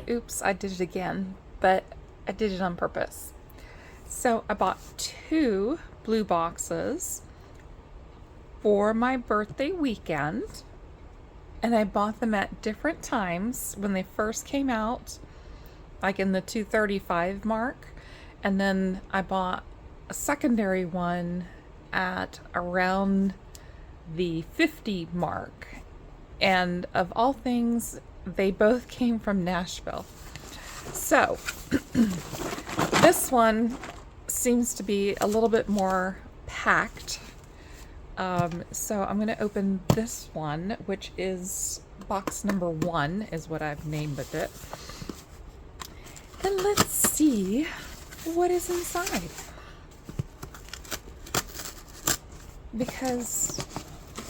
oops, I did it again, but I did it on purpose. So I bought 2 blue boxes for my birthday weekend, and I bought them at different times when they first came out, like in the 235 mark, and then I bought a secondary one at around the 50 mark. And of all things, they both came from Nashville. So this one seems to be a little bit more packed. So I'm going to open this one, which is box number 1 is what I've named it. And let's see what is inside. Because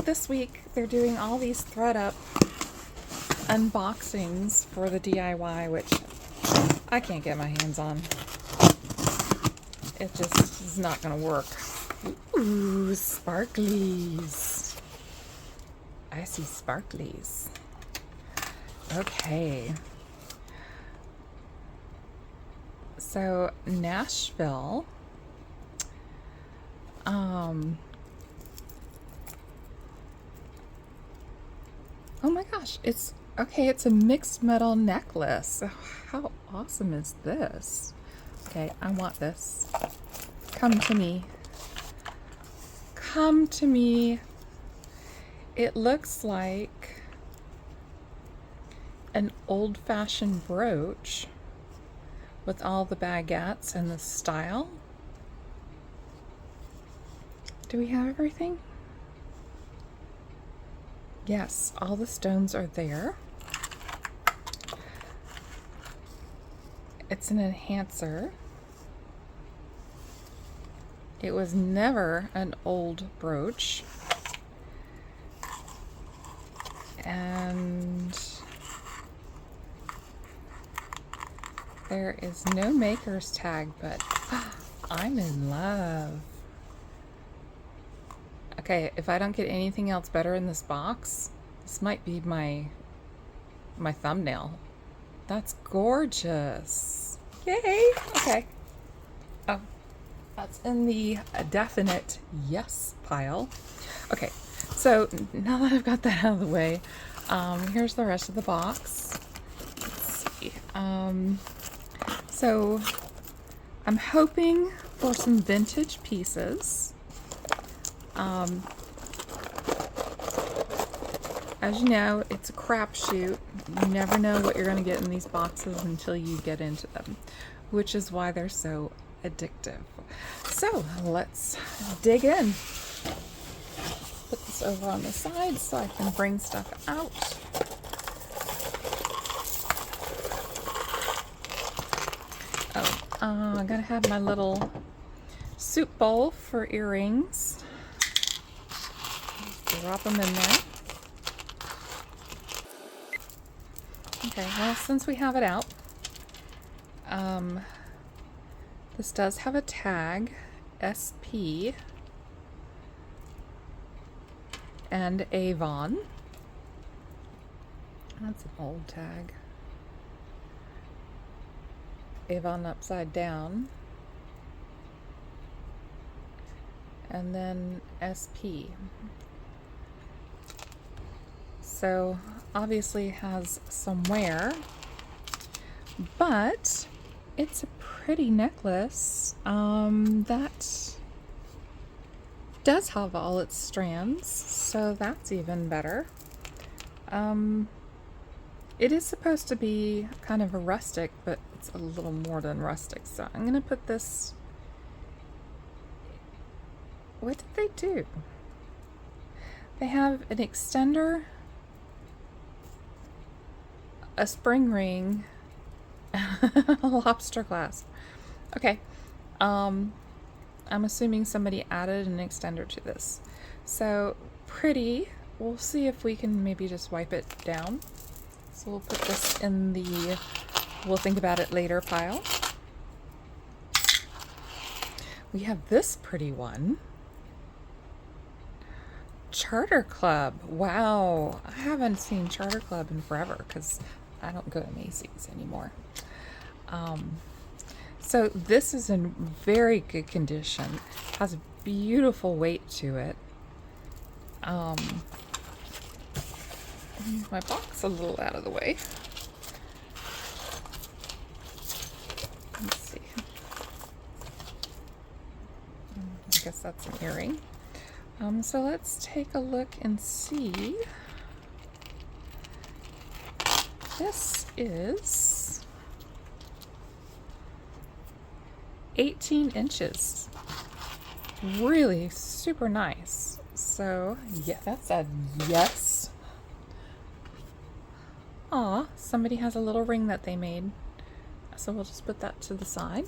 this week they're doing all these thread up unboxings for the DIY, which I can't get my hands on. It just is not going to work. Ooh, sparklies. I see sparklies. Okay. So, Nashville. Oh my gosh, it's a mixed metal necklace. How awesome is this? Okay, I want this. Come to me. Come to me. It looks like an old-fashioned brooch with all the baguettes and the style. Do we have everything? Yes, all the stones are there. It's an enhancer. It was never an old brooch. And there is no maker's tag, but I'm in love. Okay, if I don't get anything else better in this box, this might be my thumbnail. That's gorgeous. Yay! Okay. Oh, that's in the definite yes pile. Okay, so now that I've got that out of the way, here's the rest of the box. Let's see. So I'm hoping for some vintage pieces. As you know, it's a crapshoot. You never know what you're going to get in these boxes until you get into them, which is why they're so addictive. So let's dig in. Put this over on the side so I can bring stuff out. Oh, I gotta have my little soup bowl for earrings. Drop them in there. Okay, well, since we have it out, this does have a tag, SP, and Avon. That's an old tag. Avon upside down. And then SP. So obviously it has some wear, but it's a pretty necklace that does have all its strands, so that's even better. It is supposed to be kind of a rustic, but it's a little more than rustic, so I'm gonna put this. What did they do? They have an extender, a spring ring, a lobster clasp. Okay, I'm assuming somebody added an extender to this. So pretty. We'll see if we can maybe just wipe it down. So we'll put this in the we'll think about it later pile. We have this pretty one. Charter Club. Wow, I haven't seen Charter Club in forever because I don't go to Macy's anymore. So this is in very good condition. Has a beautiful weight to it. Move my box a little out of the way. Let's see. I guess that's an earring. So let's take a look and see. This is 18 inches. Really super nice. So yeah, that's a yes. Aw, somebody has a little ring that they made. So we'll just put that to the side.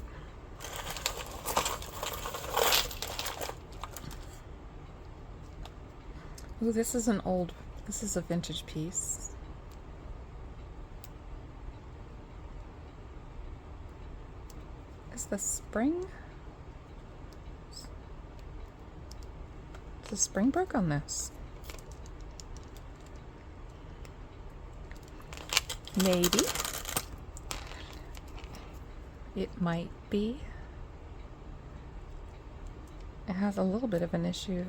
Ooh, this is a vintage piece. Is the spring? The spring broke on this. Maybe. It might be. It has a little bit of an issue.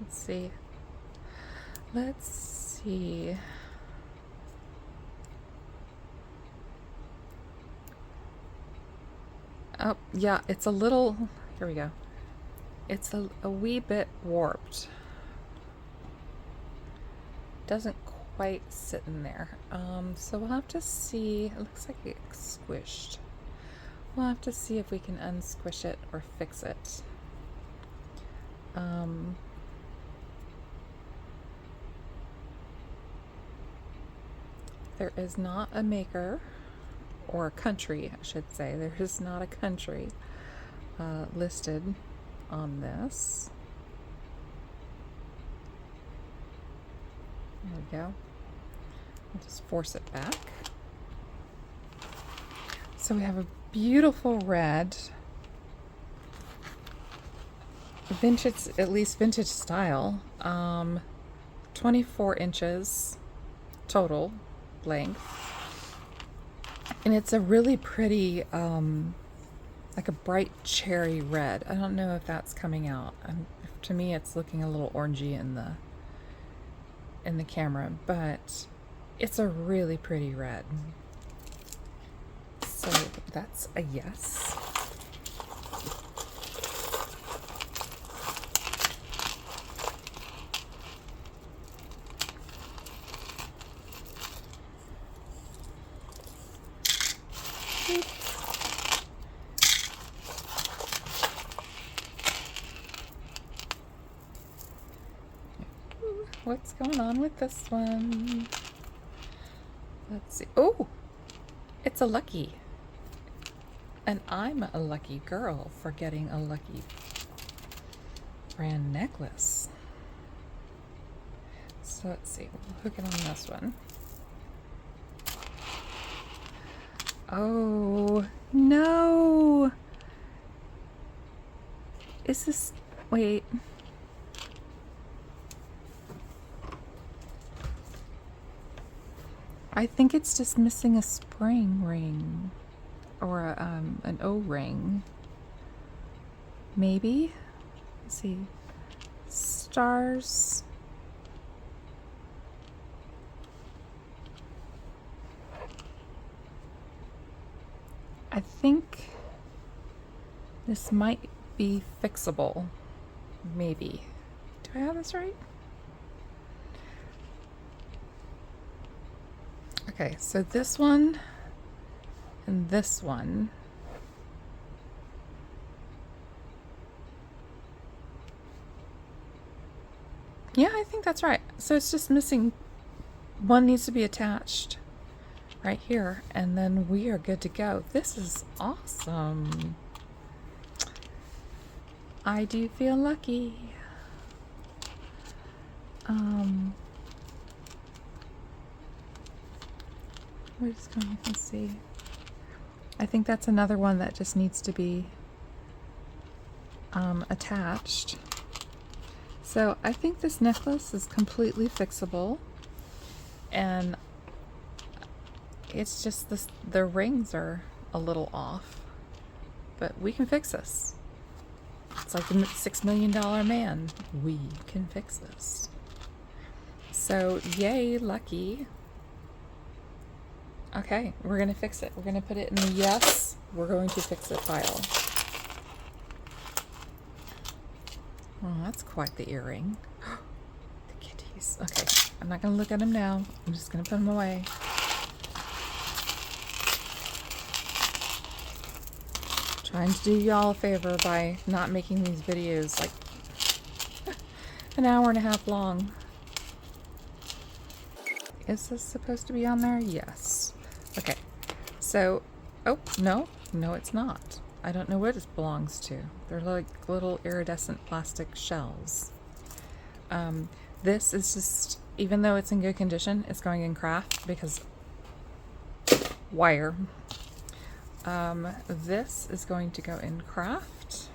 Let's see. Let's see. Oh, yeah, it's a little, here we go. It's a wee bit warped. Doesn't quite sit in there. So we'll have to see. It looks like it's squished. We'll have to see if we can unsquish it or fix it. There is not a maker, or a country, I should say. There is not a country listed on this. There we go. I'll just force it back. So we have a beautiful red, vintage, at least vintage style, 24 inches total length. And it's a really pretty, like a bright cherry red. I don't know if that's coming out. To me, it's looking a little orangey in the camera, but it's a really pretty red. So that's a yes. What's going on with this one? Let's see. Oh, it's a lucky. And I'm a lucky girl for getting a lucky brand necklace. So let's see. We'll hook it on this one. Oh, no. Is this... Wait. I think it's just missing a spring ring or an O-ring. Maybe? Let's see. Stars. I think this might be fixable. Maybe. Do I have this right? Okay, so this one and this one. Yeah, I think that's right. So it's just missing, one needs to be attached right here, and then we are good to go. This is awesome. I do feel lucky. We're just going to see. I think that's another one that just needs to be attached. So I think this necklace is completely fixable, and it's just this, the rings are a little off, but we can fix this. It's like the $6 million man. We can fix this. So yay, lucky. Okay, we're gonna fix it. We're gonna put it in the yes, we're going to fix it pile. Oh, that's quite the earring. The kitties. Okay, I'm not gonna look at them now. I'm just gonna put them away. Trying to do y'all a favor by not making these videos like an hour and a half long. Is this supposed to be on there? Yes. Okay. So, oh, no, it's not. I don't know what it belongs to. They're like little iridescent plastic shells. This is just, even though it's in good condition, it's going in craft because wire. This is going to go in craft.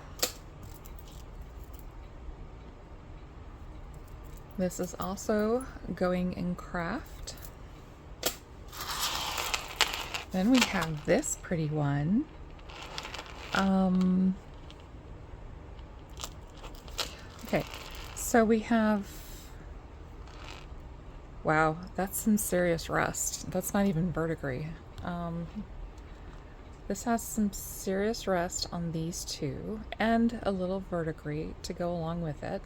This is also going in craft. Then we have this pretty one. Okay, so we have, wow, that's some serious rust. That's not even verdigris. This has some serious rust on these two and a little verdigris to go along with it.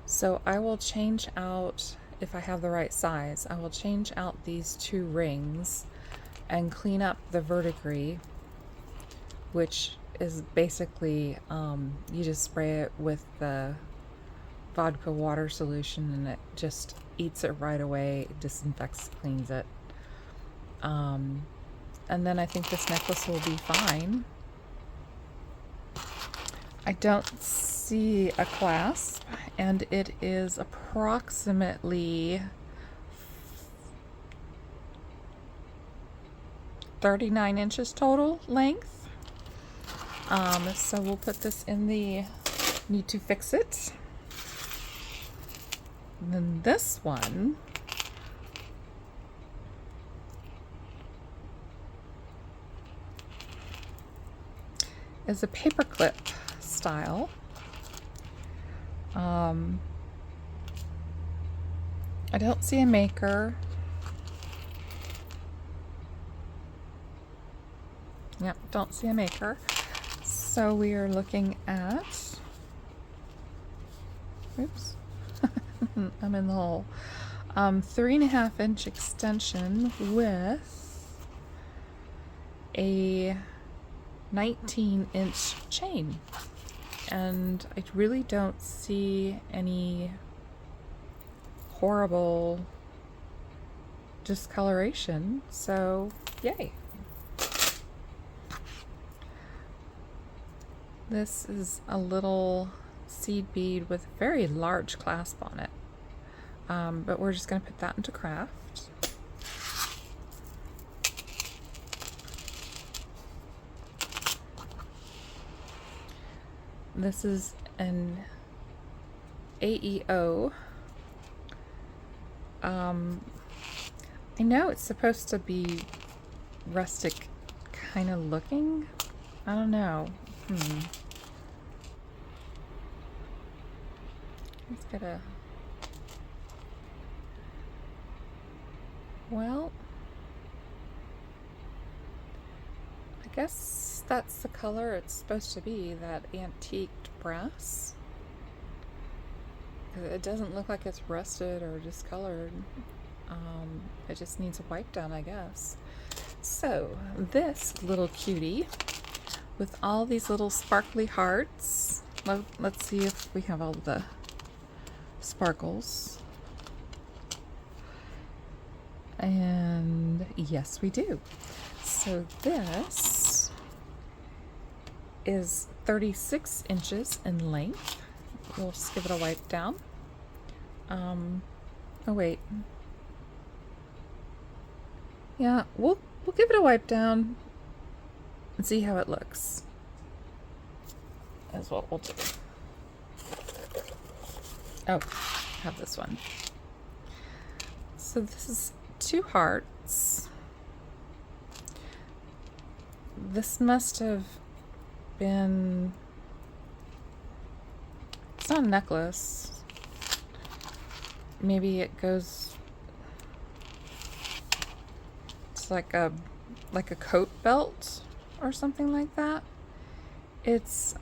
So I will change out, if I have the right size, I will change out these two rings and clean up the verdigris, which is basically, you just spray it with the vodka water solution and it just eats it right away, disinfects, cleans it. And then I think this necklace will be fine. I don't see a clasp, and it is approximately 39 inches total length. So we'll put this in the need to fix it. And then this one is a paperclip style. I don't see a maker. Yep, don't see a maker. So we are looking at, oops, I'm in the hole. 3.5 inch extension with a 19 inch chain, and I really don't see any horrible discoloration, so yay. This is a little seed bead with a very large clasp on it, but we're just going to put that into craft. This is an AEO. I know it's supposed to be rustic kind of looking. I don't know. Let's get a, well, I guess that's the color it's supposed to be, that antiqued brass. It doesn't look like it's rusted or discolored. It just needs a wipe down, I guess. So this little cutie with all these little sparkly hearts. Let's see if we have all the sparkles. And yes, we do. So this is 36 inches in length. We'll just give it a wipe down. Oh wait. Yeah, we'll give it a wipe down and see how it looks. That's what we'll do. Oh, I have this one. So this is 2 hearts. this must have been, it's not a necklace. Maybe it goes, it's like a coat belt or something like that. It's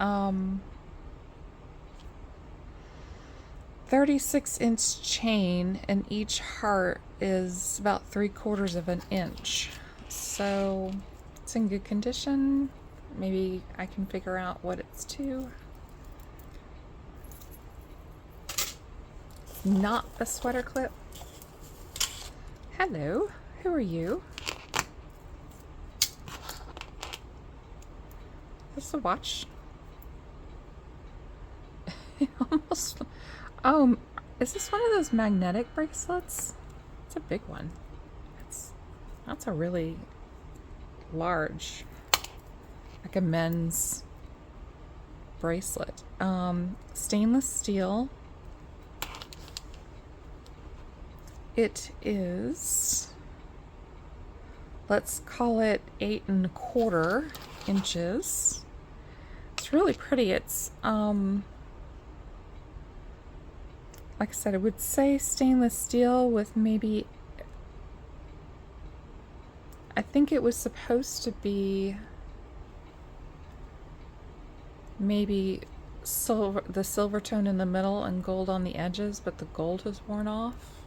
36-inch chain, and each heart is about 3/4 of an inch. So it's in good condition. Maybe I can figure out what it's to. Not a sweater clip. Hello, who are you? Is this a watch? Almost. Oh, is this one of those magnetic bracelets? It's a big one. That's a really large, like a men's bracelet. Stainless steel. It is, let's call it 8 1/4 inches. It's really pretty. It's like I said, I would say stainless steel with maybe, I think it was supposed to be maybe silver, the silver tone in the middle and gold on the edges, but the gold has worn off.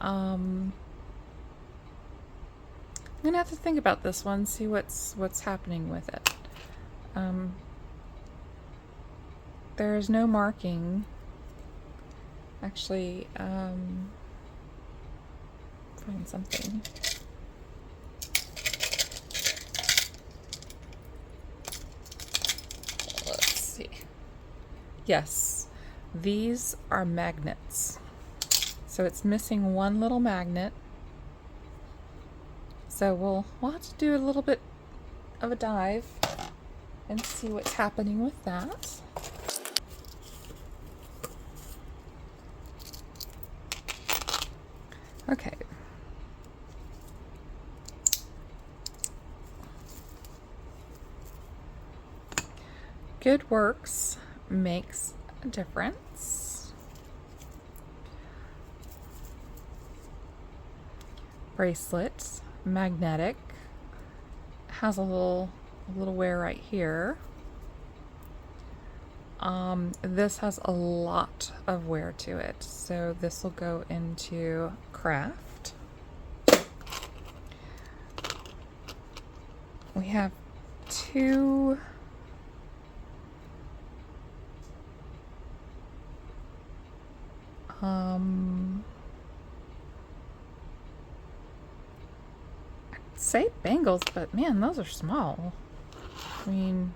I'm gonna have to think about this one, see what's happening with it. There's no marking. Actually, find something. Let's see. Yes, these are magnets. So it's missing one little magnet. So we'll have to do a little bit of a dive and see what's happening with that. Okay. Good works makes a difference. Bracelet, magnetic, has a little wear right here. This has a lot of wear to it, so this will go into craft. We have two I'd say bangles, but man, those are small. I mean,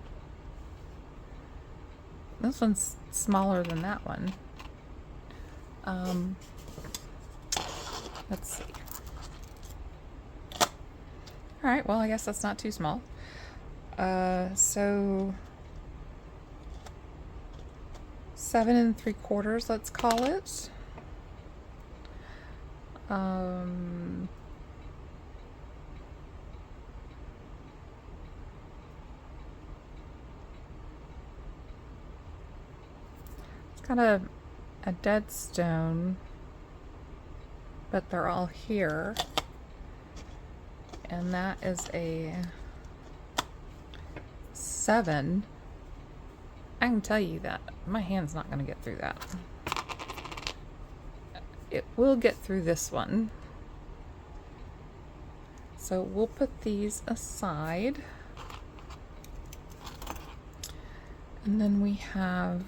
this one's smaller than that one. Let's see. All right, well, I guess that's not too small. So 7 3/4, let's call it. It's got a dead stone, but they're all here. And that is a 7. I can tell you that my hand's not going to get through that. It will get through this one. So we'll put these aside. And then we have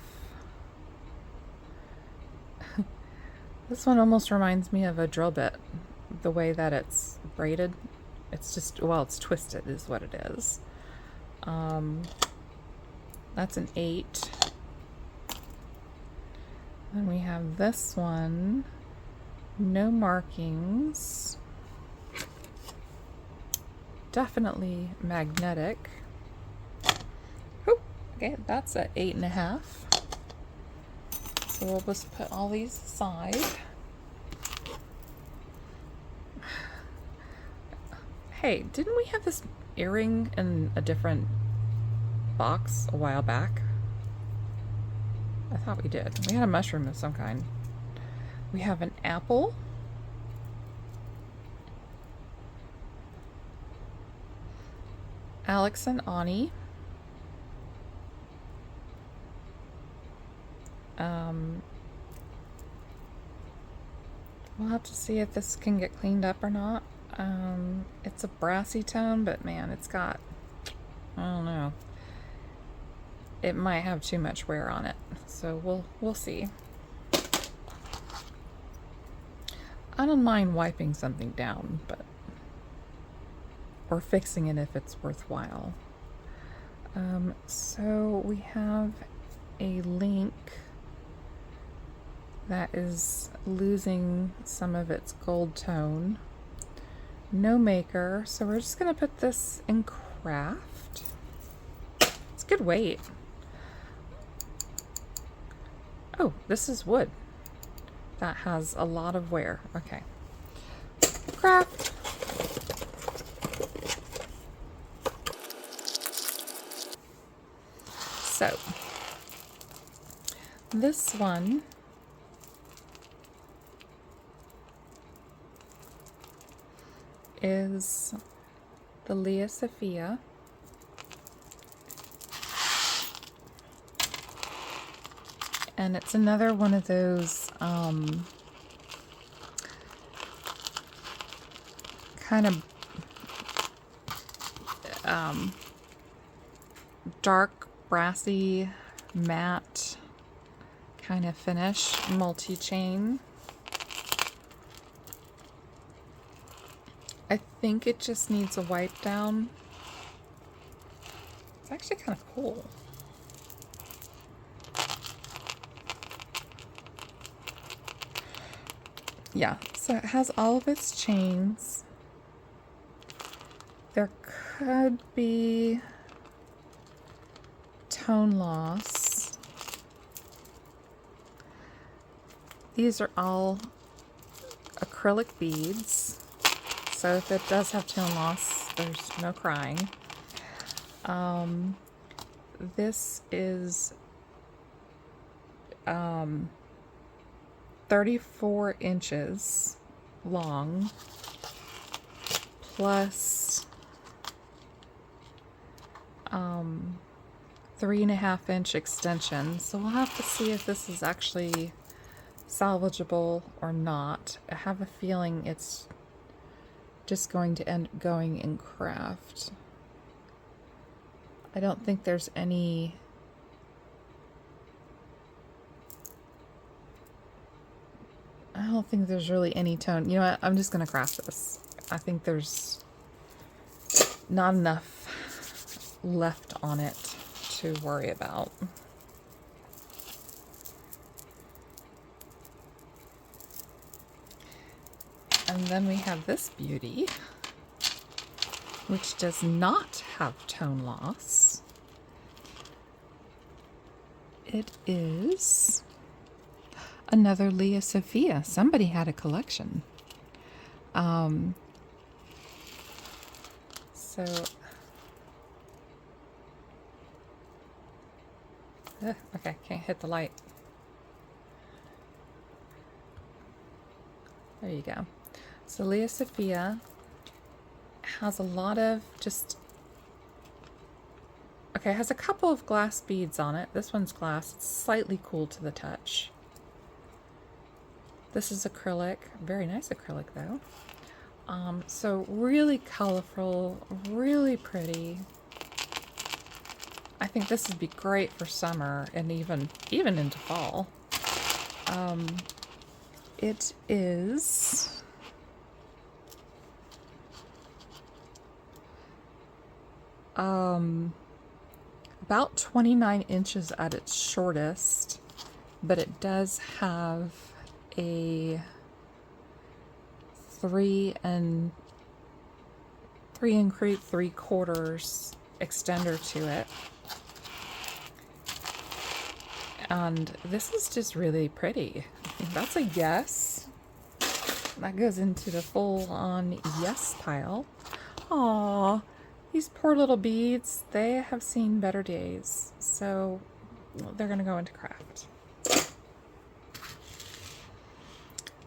this one almost reminds me of a drill bit, the way that it's braided. It's just, well, it's twisted is what it is. That's an 8. Then we have this one, no markings, definitely magnetic. Whew. Okay, that's a 8.5. So we'll just put all these aside. Hey, didn't we have this earring in a different box a while back? I thought we did. We had a mushroom of some kind. We have an apple. Alex and Ani. We'll have to see if this can get cleaned up or not. It's a brassy tone, but man, it's got, I don't know. It might have too much wear on it, so we'll see. I don't mind wiping something down, but or fixing it if it's worthwhile. So we have a link that is losing some of its gold tone. No maker, so we're just gonna put this in craft. It's good weight. Oh, this is wood. That has a lot of wear. Okay. Craft. So, this one is the Leah Sophia. And it's another one of those kind of dark, brassy, matte kind of finish, multi-chain. I think it just needs a wipe down. It's actually kind of cool. Yeah, so it has all of its chains. There could be tone loss. These are all acrylic beads, so if it does have tone loss, there's no crying. This is 34 inches long plus 3.5-inch extension. So we'll have to see if this is actually salvageable or not. I have a feeling it's just going to end up going in craft. I don't think there's any really any tone. You know what? I'm just going to craft this. I think there's not enough left on it to worry about. And then we have this beauty, which does not have tone loss. It is another Leah Sophia. Somebody had a collection. Okay, can't hit the light. There you go. So Leah Sophia has a lot of just, okay, it has a couple of glass beads on it. This one's glass. It's slightly cool to the touch. This is acrylic, very nice acrylic though. So really colorful, really pretty. I think this would be great for summer and even into fall. It is about 29 inches at its shortest, but it does have a 3 3¾ extender to it. And this is just really pretty. That's a yes. That goes into the full-on yes pile. Aww, These poor little beads, they have seen better days, so they're going to go into craft.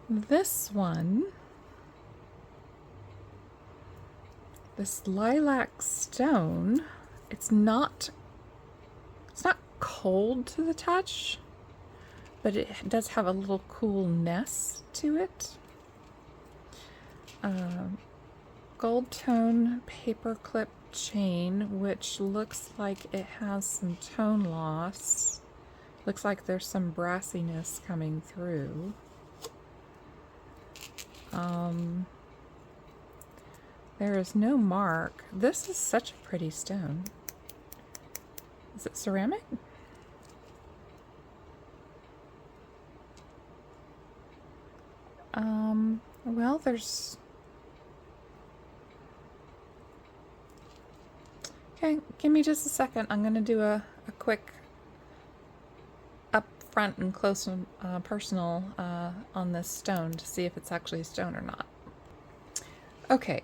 This one, this lilac stone, it's not cold to the touch, but it does have a little coolness to it. Gold tone paperclip chain, which looks like it has some tone loss. Looks like there's some brassiness coming through. There is no mark. This is such a pretty stone. Is it ceramic? Well, there's... Okay, give me just a second. I'm going to do a quick up front and close and personal on this stone to see if it's actually a stone or not. Okay,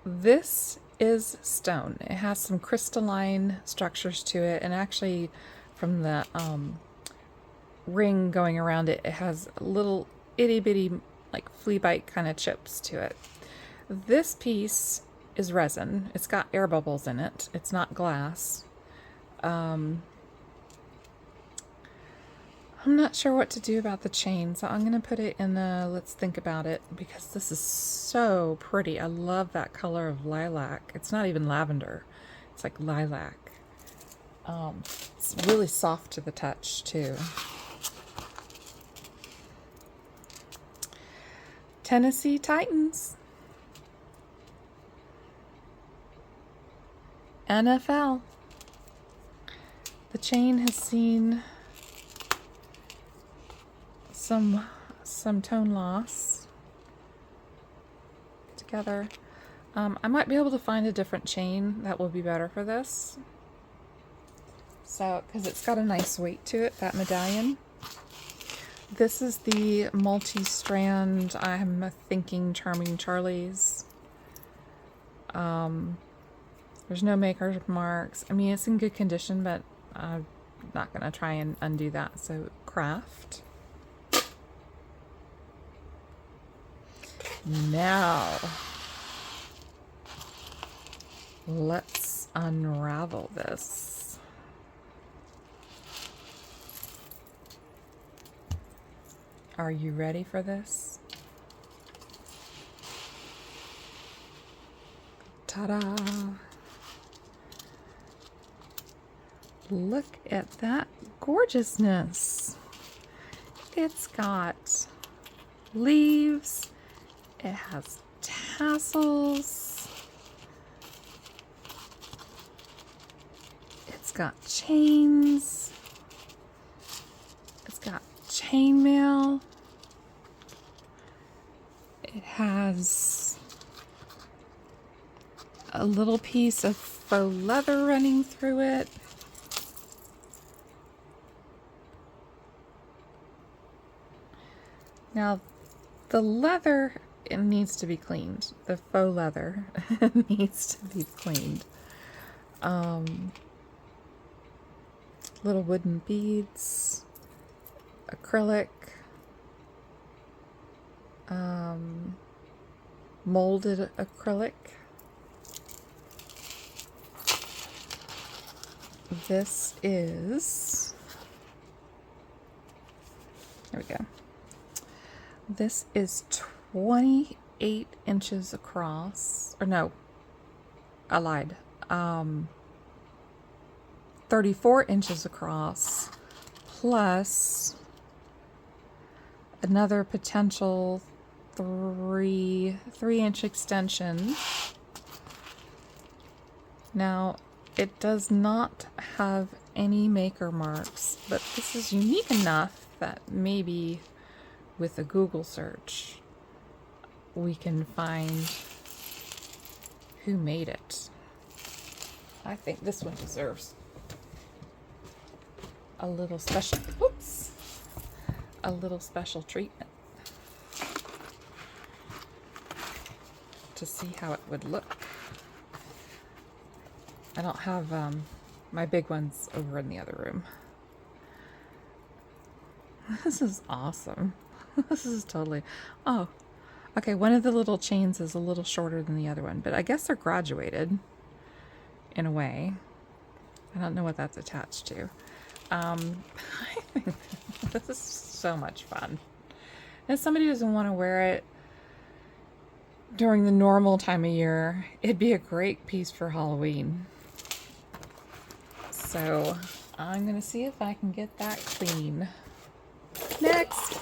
this is stone. It has some crystalline structures to it, and actually from the ring going around it, it has little itty bitty like flea bite kind of chips to it. This piece is resin. It's got air bubbles in it. It's not glass. I'm not sure what to do about the chain, so I'm going to put it in the let's think about it, because this is so pretty. I love that color of lilac. It's not even lavender. It's like lilac. It's really soft to the touch too. Tennessee Titans. NFL. The chain has seen some tone loss together. I might be able to find a different chain that will be better for this. So, because it's got a nice weight to it, that medallion. This is the multi-strand, I'm thinking Charming Charlie's. There's no maker marks. I mean, it's in good condition, but I'm not going to try and undo that. So, craft. Now, let's unravel this. Are you ready for this? Ta-da! Look at that gorgeousness. It's got leaves. It has tassels. It's got chains. It's got chainmail. It has a little piece of faux leather running through it. Now, the leather, it needs to be cleaned. The faux leather needs to be cleaned. Little wooden beads, acrylic, molded acrylic. This is, there we go. This is 28 inches across, or no, I lied. 34 inches across, plus another potential 3-inch extension. Now, it does not have any maker marks, but this is unique enough that maybe with a Google search we can find who made it. I think this one deserves a little special, a little special treatment to see how it would look. I don't have my big ones over in the other room. This is awesome. This is totally... Oh, okay, one of the little chains is a little shorter than the other one, but I guess they're graduated in a way. I don't know what that's attached to. I think this is so much fun. If somebody doesn't want to wear it during the normal time of year, it'd be a great piece for Halloween. So I'm going to see if I can get that clean. Next!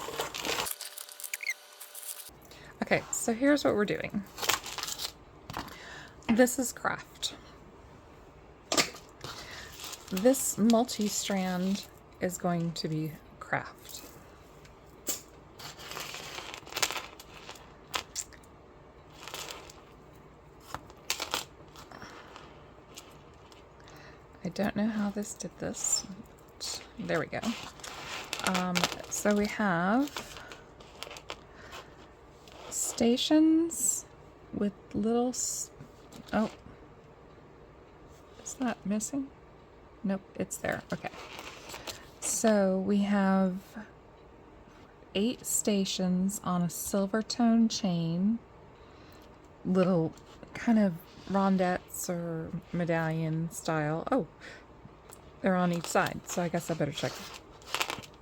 Okay, so here's what we're doing. This is craft. This multi-strand is going to be craft. I don't know how this did this. There we go. So we have stations with little... Oh. Is that missing? Nope, it's there. Okay. So we have 8 stations on a silver tone chain. Little kind of rondettes or medallion style. Oh, they're on each side. So I guess I better check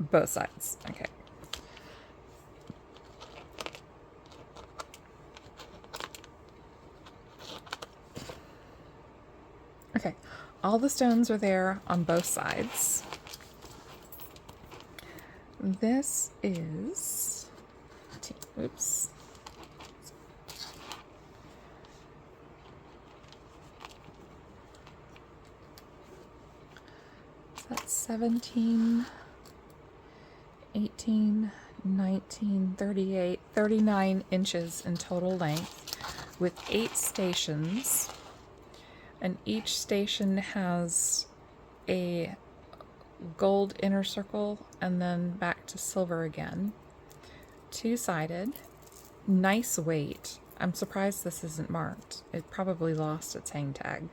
both sides. Okay. Okay, all the stones are there on both sides. This is, oops. That's 17, 18, 19, 38, 39 inches in total length with 8 stations. And each station has a gold inner circle and then back to silver again. 2-sided. Nice weight. I'm surprised this isn't marked. It probably lost its hang tag.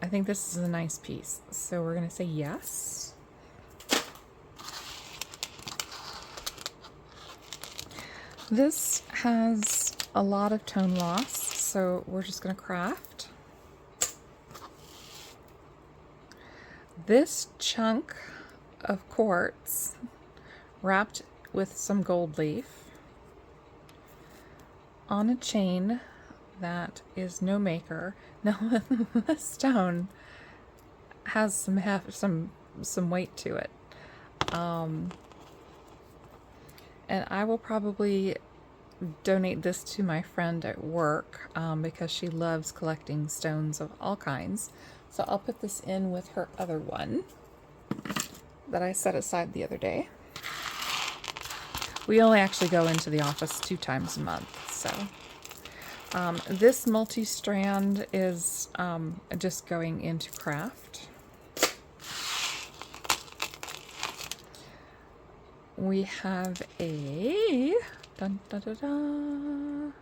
I think this is a nice piece. So we're going to say yes. This has a lot of tone loss, so we're just going to craft. This chunk of quartz wrapped with some gold leaf on a chain that is no maker. Now the stone has some weight to it. And I will probably donate this to my friend at work because she loves collecting stones of all kinds. So I'll put this in with her other one that I set aside the other day. We only actually go into the office 2 times a month. So this multi-strand is just going into craft. We have a dun, dun, dun, dun,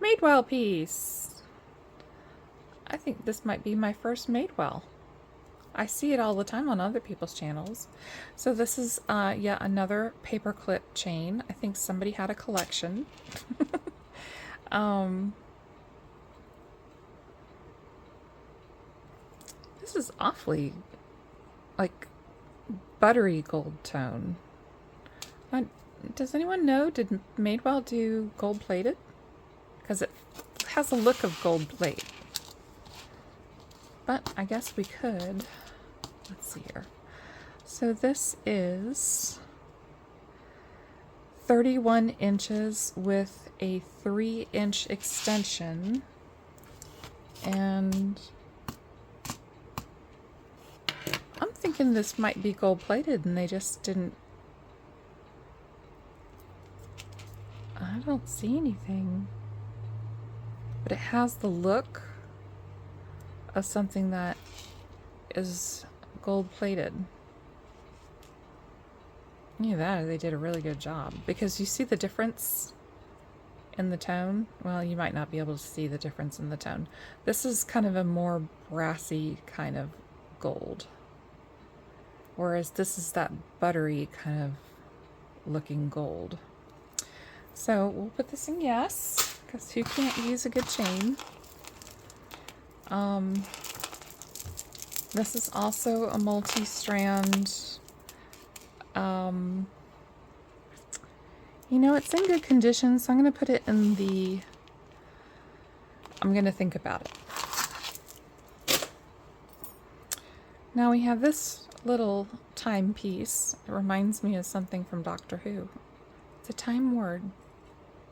Madewell piece. I think this might be my first Madewell. I see it all the time on other people's channels. So this is yet another paperclip chain. I think somebody had a collection. This is awfully like buttery gold tone. Does anyone know, did Madewell do gold plated? Because it has a look of gold plate. But I guess we could. Let's see here. So this is 31 inches with a 3-inch extension. And I'm thinking this might be gold plated and they just didn't. I don't see anything. But it has the look of something that is gold plated. Either that or they did a really good job, because you see the difference in the tone. Well, you might not be able to see the difference in the tone. This is kind of a more brassy kind of gold, whereas this is that buttery kind of looking gold. So we'll put this in yes, because who can't use a good chain? This is also a multi-strand. You know, it's in good condition, so I'm going to put it in the... I'm going to think about it. Now we have this little timepiece. It reminds me of something from Doctor Who. It's a time word.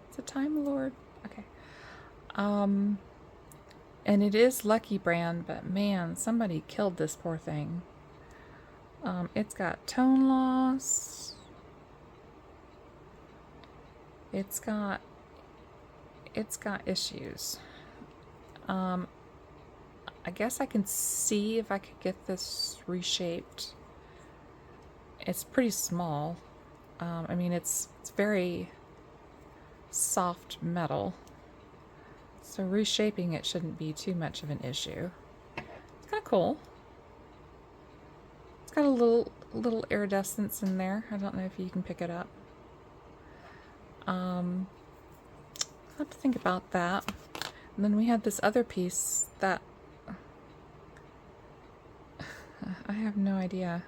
It's a time lord. Okay. And it is Lucky Brand, but man, somebody killed this poor thing. It's got tone loss. It's got issues. I guess I can see if I could get this reshaped. It's pretty small. I mean, it's very soft metal. So reshaping it shouldn't be too much of an issue. It's kind of cool. It's got a little iridescence in there. I don't know if you can pick it up. I'll have to think about that. And then we had this other piece that I have no idea.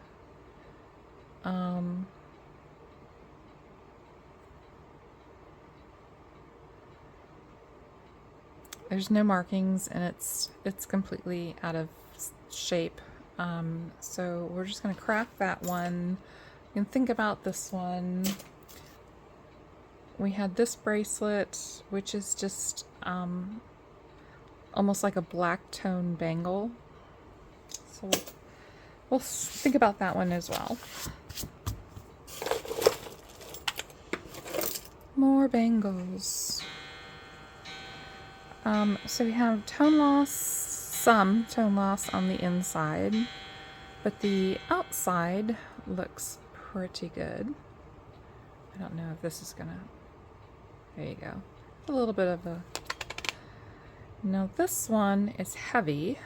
There's no markings, and it's completely out of shape. So we're just going to craft that one. You can think about this one. We had this bracelet, which is just almost like a black tone bangle. So we'll think about that one as well. More bangles. So we have tone loss, some tone loss on the inside, but the outside looks pretty good. I don't know if this is gonna, there you go. A little bit of a, now this one is heavy.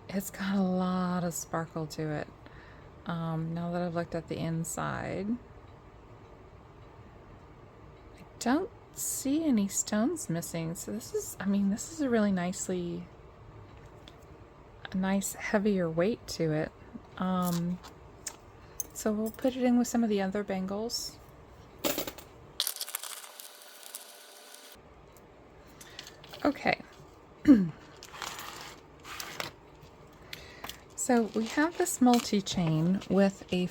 It's got a lot of sparkle to it. Now that I've looked at the inside, I don't see any stones missing. So this is, I mean, this is a really a nice heavier weight to it. So we'll put it in with some of the other bangles. Okay. So we have this multi-chain with a,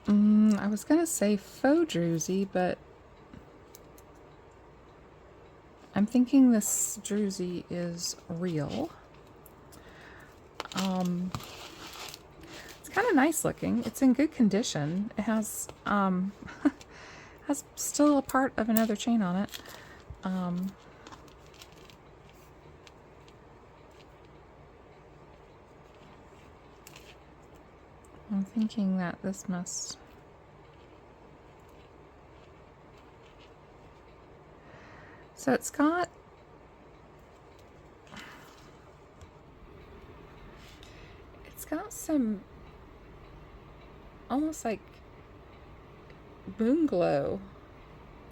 I was going to say faux druzy, but I'm thinking this druzy is real. It's kind of nice looking. It's in good condition. It has, has still a part of another chain on it. I'm thinking that this must... So it's got... It's got some almost like moon glow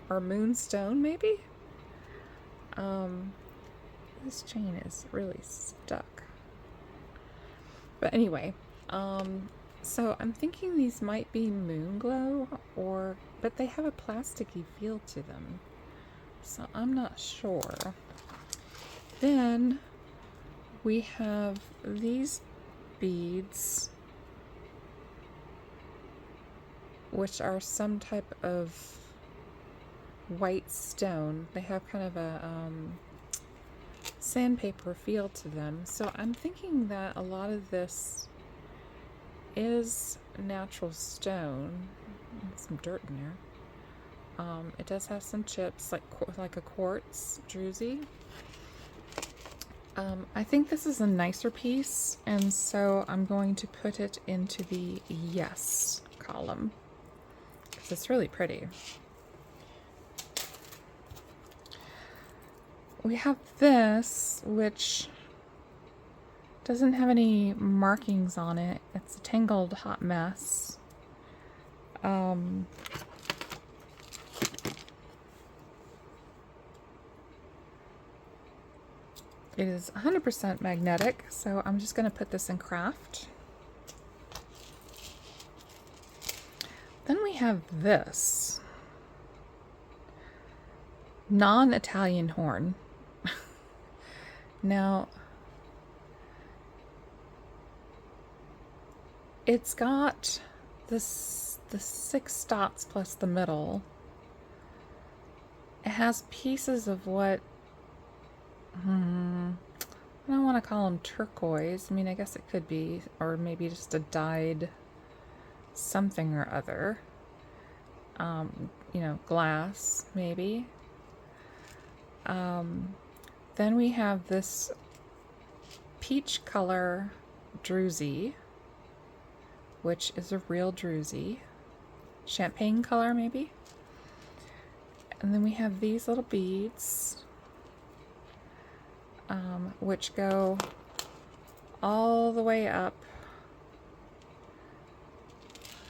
or moonstone maybe? This chain is really stuck. But anyway, so I'm thinking these might be moon glow, but they have a plasticky feel to them. So I'm not sure. Then we have these beads, which are some type of white stone. They have kind of a sandpaper feel to them. So I'm thinking that a lot of this is natural stone. Some dirt in there. It does have some chips, like a quartz druzy. I think this is a nicer piece, and so I'm going to put it into the yes column because it's really pretty. We have this, which doesn't have any markings on it. It's a tangled hot mess. It is 100% magnetic, so I'm just going to put this in craft. Then we have this non-Italian horn. Now, it's got the 6 dots plus the middle. It has pieces of what I don't want to call them turquoise. I mean, I guess it could be, or maybe just a dyed something or other. You know, glass, maybe. Then we have this peach color druzy, which is a real druzy. Champagne color, maybe. And then we have these little beads, which go all the way up.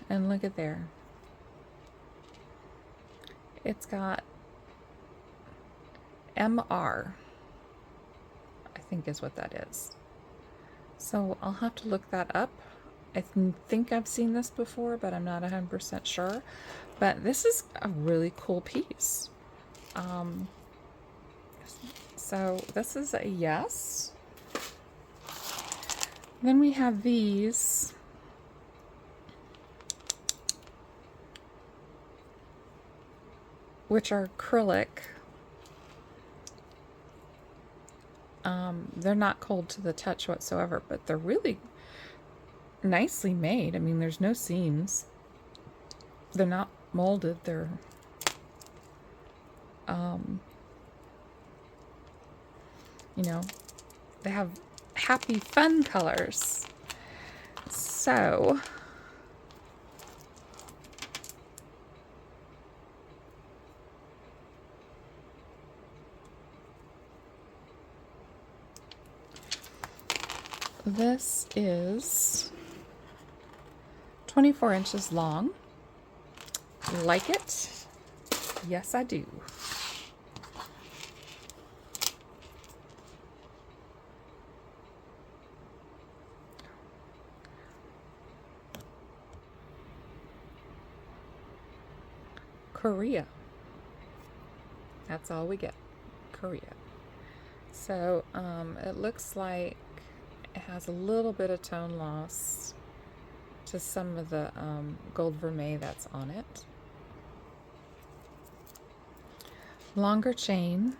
And look at there. It's got MR, I think is what that is. So I'll have to look that up. I think I've seen this before, but I'm not 100% sure. But this is a really cool piece. So this is a yes. Then we have these. Which are acrylic. They're not cold to the touch whatsoever, but they're really nicely made. I mean, there's no seams. They're not molded. They're you know, they have happy fun colors. So this is 24 inches long. Like it? Yes, I do. Korea. That's all we get. Korea. So it looks like it has a little bit of tone loss to some of the gold vermeil that's on it. Longer chain.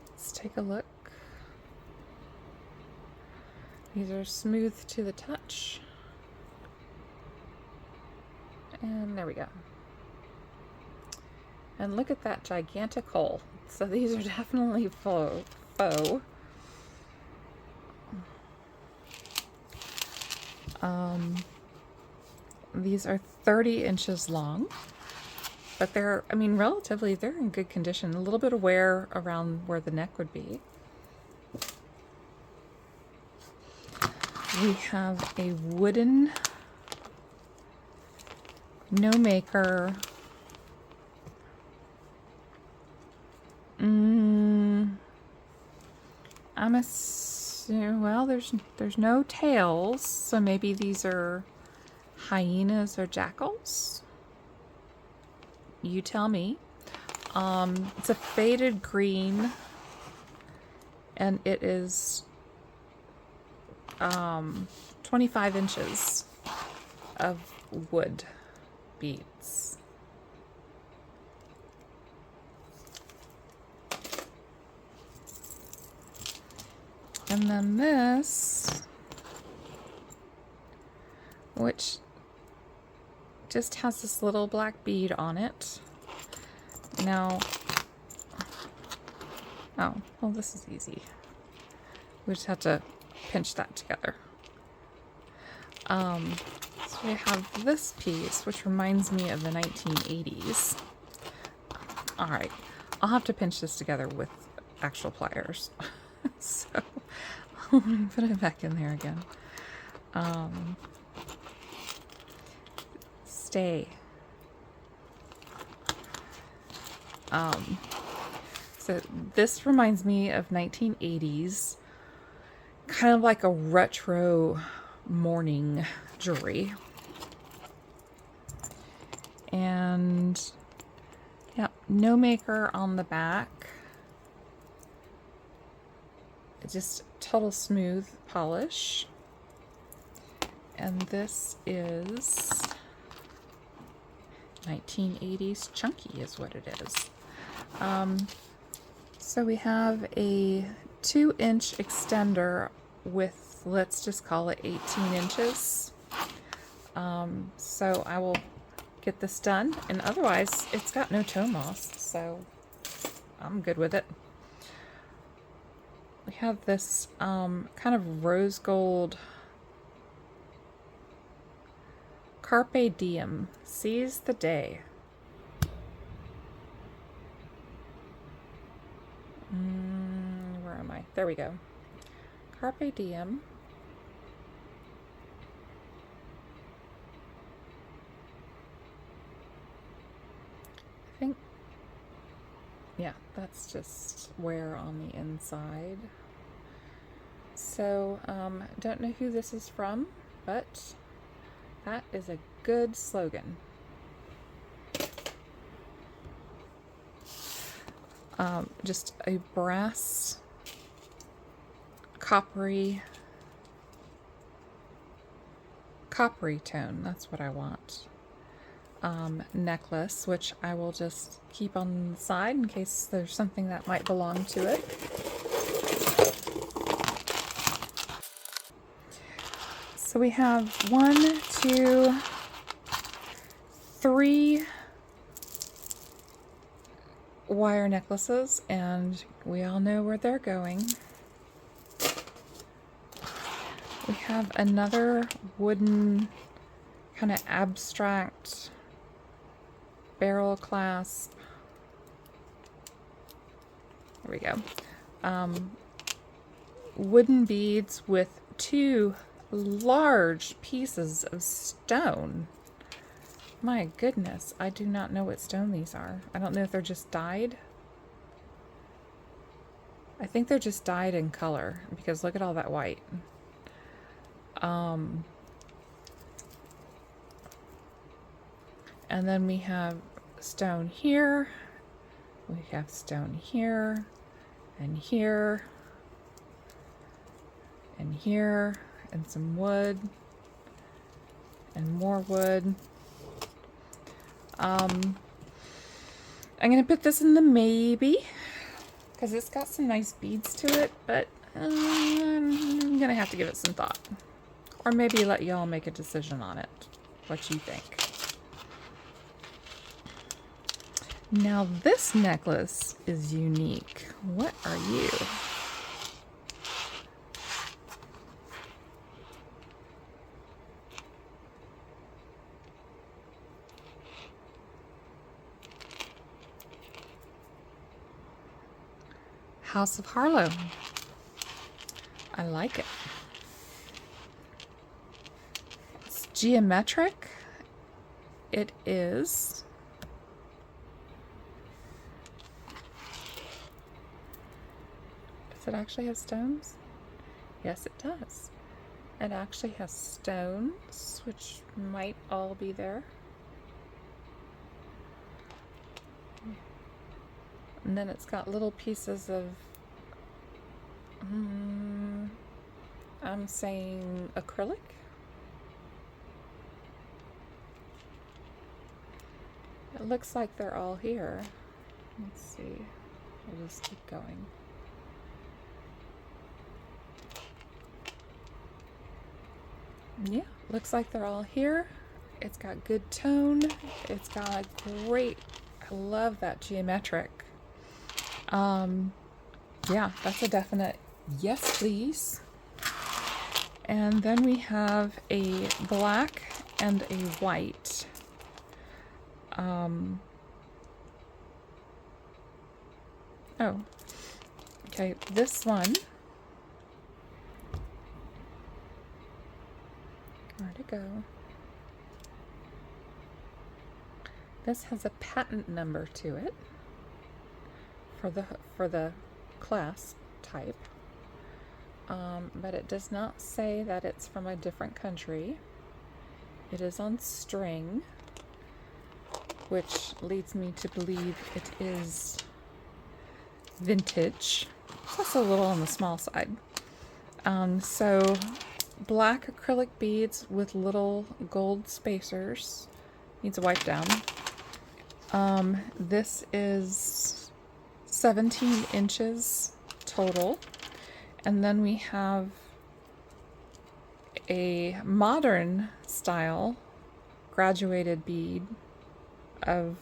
Let's take a look. These are smooth to the touch. And there we go. And look at that gigantic hole. So these are definitely faux. These are 30 inches long, but they're, I mean, relatively, they're in good condition. A little bit of wear around where the neck would be. We have a wooden no maker. I'm assuming, well, there's no tails, so maybe these are hyenas or jackals. You tell me. It's a faded green, and it is 25 inches of wood beads. And then this, which just has this little black bead on it. Now, Oh, well, this is easy. We just have to pinch that together. So we have this piece, which reminds me of the 1980s. All right, I'll have to pinch this together with actual pliers. So let me put it back in there again. Stay. So this reminds me of 1980s, kind of like a retro morning jewelry. And yeah, no maker on the back. Just total smooth polish. And this is 1980s chunky is what it is. So we have a 2-inch extender with, let's just call it 18 inches. So I will get this done, and otherwise it's got no toe moss, so I'm good with it. We have this kind of rose gold Carpe Diem, seize the day. Where am I? There we go. Carpe Diem. I think, yeah, that's just wear on the inside. So, don't know who this is from, but that is a good slogan. Just a brass, coppery tone. That's what I want. Necklace, which I will just keep on the side in case there's something that might belong to it. So we have 1, 2, 3 wire necklaces, and we all know where they're going. We have another wooden kind of abstract barrel clasp. There we go. Wooden beads with 2 large pieces of stone. My goodness, I do not know what stone these are. I don't know if they're just dyed. I think they're just dyed in color because look at all that white. And then we have stone here. We have stone here and here and here and some wood and more wood. I'm gonna put this in the maybe because it's got some nice beads to it, but I'm gonna have to give it some thought, or maybe let y'all make a decision on it, what you think. Now this necklace is unique. What are you? House of Harlow. I like it. It's geometric. It is. Does it actually have stones? Yes, it does. It actually has stones, which might all be there. And then it's got little pieces of, I'm saying acrylic. It looks like they're all here. Let's see. We'll just keep going. Yeah, looks like they're all here. It's got good tone. It's got a great, I love that geometric. Yeah, that's a definite yes, please. And then we have a black and a white. Oh, okay, this one, where'd it go? This has a patent number to it for the class type, but it does not say that it's from a different country. It is on string, which leads me to believe it is vintage. That's a little on the small side. So black acrylic beads with little gold spacers. Needs a wipe down. This is 17 inches total. And then we have a modern style graduated bead of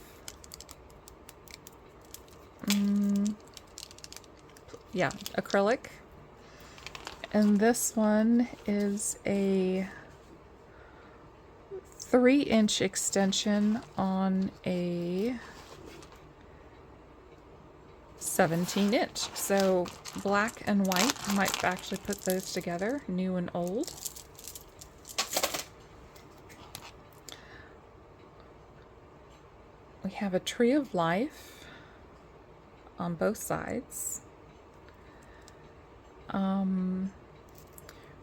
acrylic. And this one is a 3-inch extension on a 17-inch. So black and white, I might actually put those together, new and old. We have a tree of life on both sides.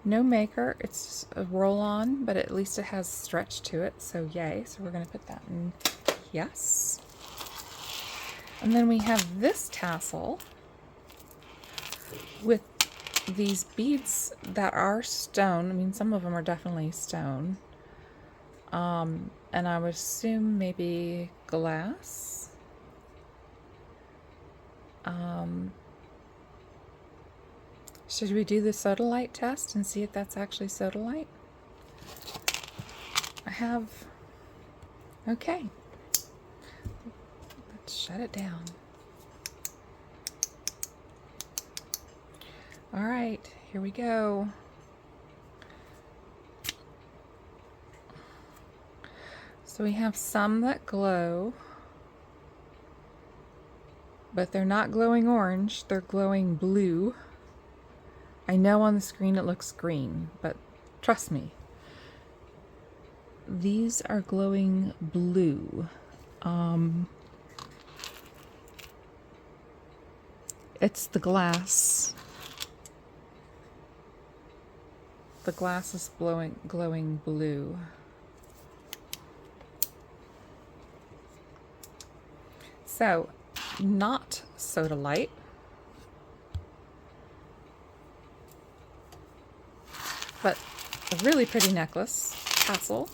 No maker, it's a roll-on, but at least it has stretch to it, so yay. So we're gonna put that in yes. And then we have this tassel with these beads that are stone. I mean, some of them are definitely stone. And I would assume maybe glass. Should we do the sodalite test and see if that's actually sodalite? I have... Okay. Let's shut it down. All right, here we go. So we have some that glow, but they're not glowing orange, they're glowing blue. I know on the screen it looks green, but trust me, these are glowing blue. It's the glass. The glass is glowing blue. So, not sodalite. But a really pretty necklace, tassel.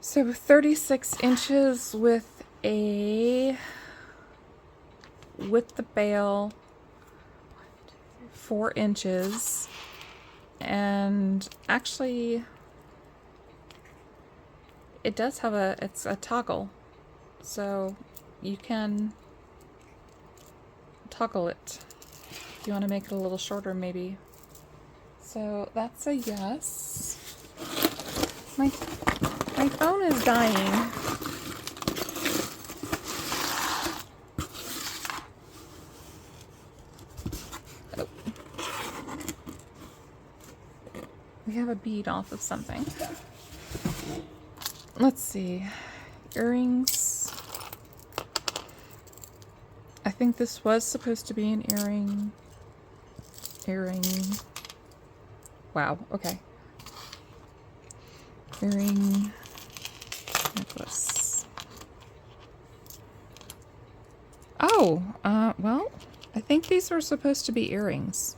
So 36 inches with the bail, 4 inches, and actually it does have it's a toggle, so you can toggle it if you want to make it a little shorter maybe. So that's a yes. My phone is dying. Oh. We have a bead off of something. Let's see. Earrings. I think this was supposed to be an earring. Wow, okay. Earring, necklace. Oh, well, I think these were supposed to be earrings.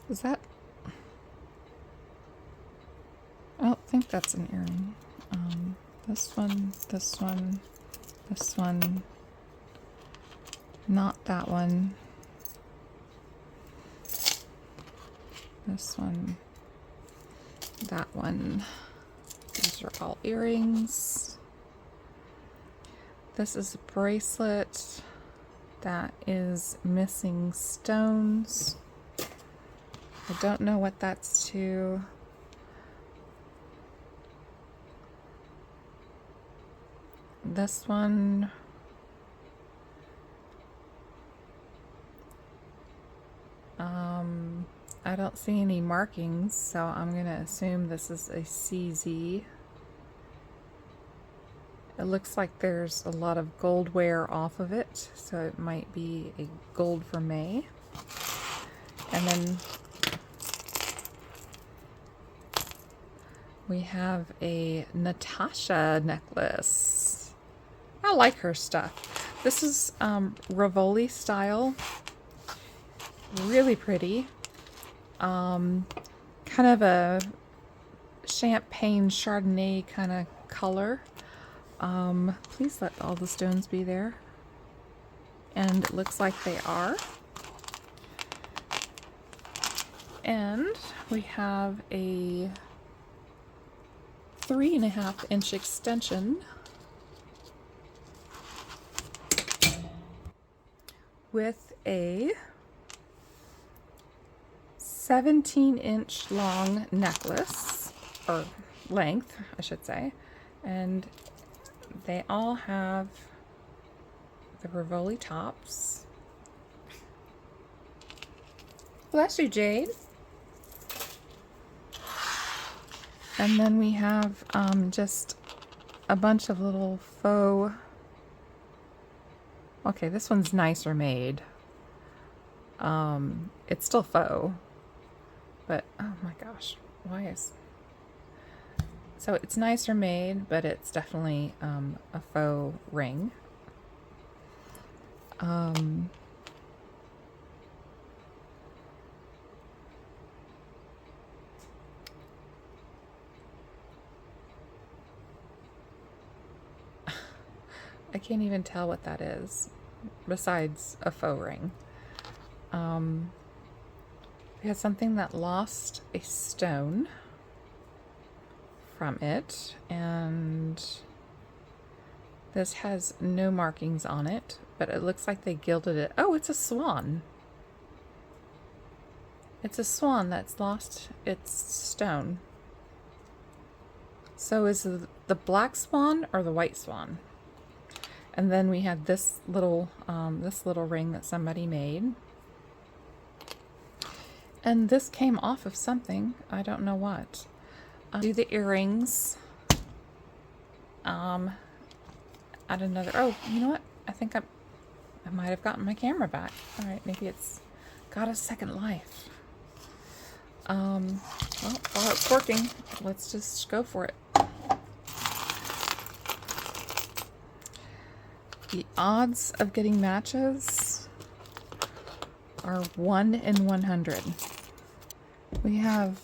Is that? think that's an earring. This one, this one, this one. Not that one. This one. That one. These are all earrings. This is a bracelet that is missing stones. I don't know what that's to. This one. I don't see any markings, so I'm going to assume this is a CZ. It looks like there's a lot of gold wear off of it, so it might be a gold for May. And then we have a Natasha necklace. I like her stuff. This is Rivoli style. Really pretty. Kind of a champagne Chardonnay kind of color. Please let all the stones be there. And it looks like they are. And we have a 3.5-inch extension with a 17-inch long necklace, or length, I should say, and they all have the Rivoli tops. Bless you, Jade. And then we have just a bunch of little faux. Okay, this one's nicer made. It's still faux. But, oh my gosh, why is... So it's nicer made, but it's definitely a faux ring. I can't even tell what that is, besides a faux ring. We had something that lost a stone from it, and this has no markings on it, but it looks like they gilded it. Oh, it's a swan. It's a swan that's lost its stone. So is the black swan or the white swan? And then we had this little ring that somebody made. And this came off of something. I don't know what. Do the earrings. Add another. Oh, you know what? I think I might have gotten my camera back. All right, maybe it's got a second life. Well, while it's working, let's just go for it. The odds of getting matches are 1 in 100. We have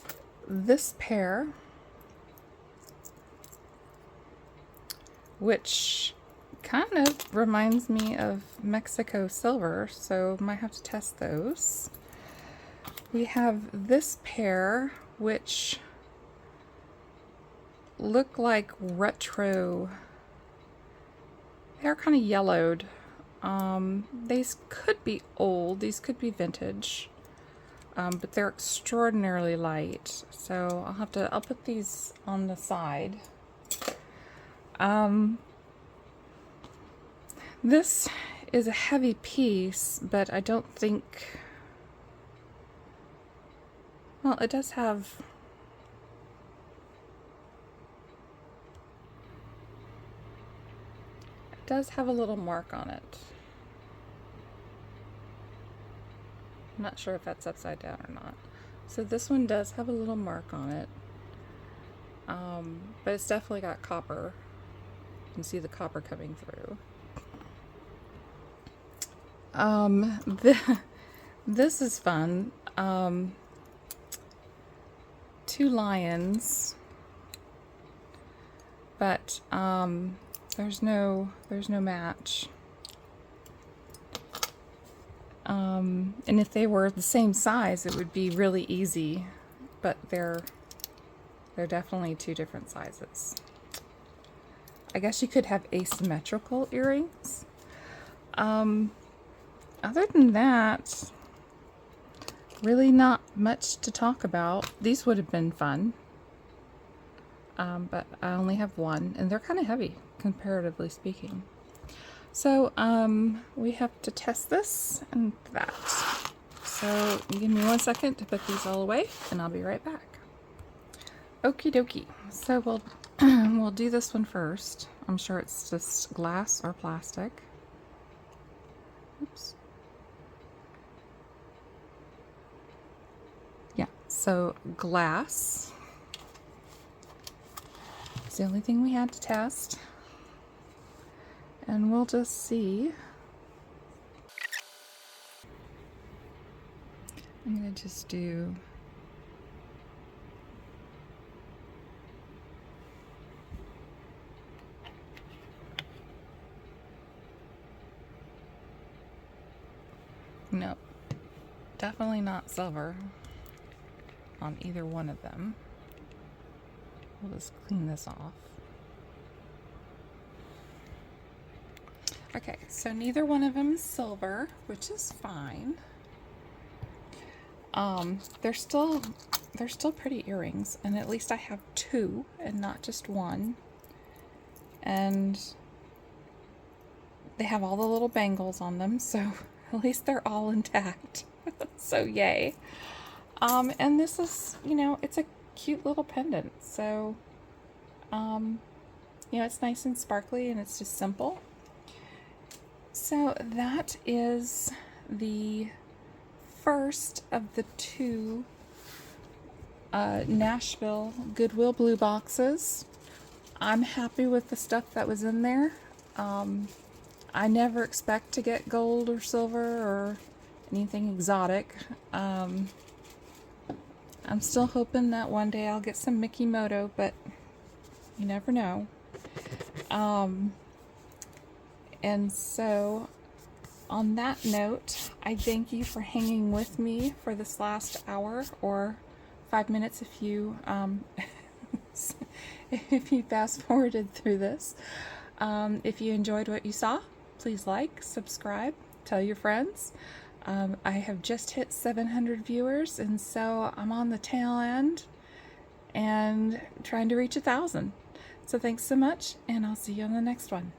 this pair, which kind of reminds me of Mexico silver, so might have to test those. We have this pair, which look like retro. They're kind of yellowed. These could be old, these could be vintage, but they're extraordinarily light. So I'll put these on the side. This is a heavy piece, but I don't think, well, it does have a little mark on it. I'm not sure if that's upside down or not. So this one does have a little mark on it, but it's definitely got copper. You can see the copper coming through. This is fun. Two lions but there's no match. And if they were the same size, it would be really easy, but they're definitely two different sizes. I guess you could have asymmetrical earrings. Other than that, really not much to talk about. These would have been fun, but I only have one, and they're kind of heavy, comparatively speaking. So we have to test this and that. So give me 1 second to put these all away, and I'll be right back. Okie dokie. So we'll we'll do this one first. I'm sure it's just glass or plastic. Oops. Yeah, so glass. It's the only thing we had to test. And we'll just see. I'm going to just do no, definitely not silver on either one of them. We'll just clean this off. Okay, so neither one of them is silver, which is fine. They're still pretty earrings, and at least I have two and not just one. And they have all the little bangles on them, so at least they're all intact. So yay. And this is, you know, it's a cute little pendant. So, you know, it's nice and sparkly, and it's just simple. So that is the first of the two Nashville Goodwill blue boxes. I'm happy with the stuff that was in there. I never expect to get gold or silver or anything exotic. I'm still hoping that one day I'll get some Mickey Moto, but you never know. And so, on that note, I thank you for hanging with me for this last hour, or 5 minutes if you if you fast forwarded through this. If you enjoyed what you saw, please like, subscribe, tell your friends. I have just hit 700 viewers, and so I'm on the tail end and trying to reach 1,000. So thanks so much, and I'll see you on the next one.